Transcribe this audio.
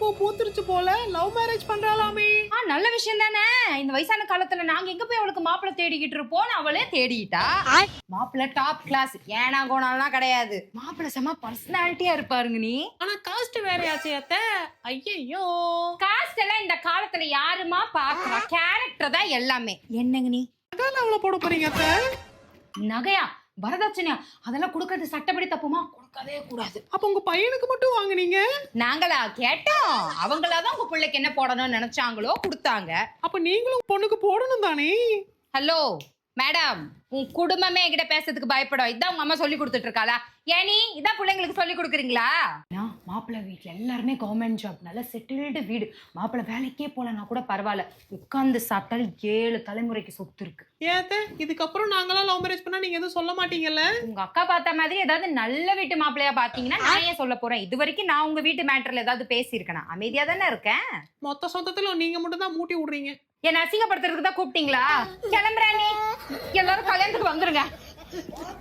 பூ பூத்துருச்சு போல. லவ் மேரேஜ் பண்றாளாமே. நல்ல விஷயம் தானே. இந்த வயசான காலத்துல நாங்க எங்க போய் அவளுக்கு மாப்பிள்ளை தேடிக்கிட்டு இருப்போம், அவளே தேடிட்டா. மாப்பிள்ளை டாப் கிளாஸ், ஏனா கோணாலாம் கிடையாது. மாப்பிள்ளை செம பர்சனாலிட்டியா இருப்பாருங்க. நீ ஆனா காஸ்ட் வேறையாச்சே அத்தை. ஐயோ, காஸ்ட் எல்லாம் இந்த காலத்துல யாருமா பாக்குறா? கேரக்டர் தான் எல்லாமே. என்னங்க நீ அதான் அவளை போட போறீங்க அத்தை. நகையா வரதட்சணையா அதெல்லாம் கொடுக்கறது சட்டப்படி தப்புமா? கொடுக்கவே கூடாது. அப்ப உங்க பையனுக்கு மட்டும் வாங்குனீங்க? நாங்களா கேட்டோம். அவங்களாதான் உங்க பிள்ளைக்கு என்ன போடணும்னு நினைச்சாங்களோ கொடுத்தாங்க. அப்ப நீங்களும் பொண்ணுக்கு போடணும் தானே? ஹலோ மேடம், உன் குடும்பமே என்கிட்ட பேசுறதுக்கு பயப்படும். இதான் உங்க அம்மா சொல்லி கொடுத்துட்டு இருக்காளா? ஏனி இதான் பிள்ளைங்களுக்கு சொல்லி கொடுக்குறீங்களா? மாப்பிள்ளை வீட்டுல எல்லாருமே கவர்மெண்ட் ஜாப், நல்ல செட்டில்டு வீடு. மாப்பிள்ளை வேலைக்கே போலன்னா கூட பரவாயில்ல, உட்கார்ந்து சாப்பிட்டாலும் 7 தலைமுறைக்கு சொத்து இருக்கு. ஏத்த இதுக்கப்புறம் நாங்களாம் லவ் மேரேஜ் பண்ணா நீங்க எதுவும் சொல்ல மாட்டீங்கல்ல? உங்க அக்கா பார்த்த மாதிரி ஏதாவது நல்ல வீட்டு மாப்பிள்ளையா பாத்தீங்கன்னா நான் ஏன் சொல்ல போறேன்? இது வரைக்கும் நான் உங்க வீட்டு மேட்டர்ல ஏதாவது பேசியிருக்கேனா? அமைதியா தானே இருக்கேன். மொத்த சொந்தத்துல நீங்க மட்டும் தான் மூட்டி விடுறீங்க. என்ன அசிங்கப்படுத்துறதுக்கு தான் கூப்பிட்டீங்களா? கிளம்புறா நீ. எல்லாரும் கல்யாணத்துக்கு வந்துருங்க.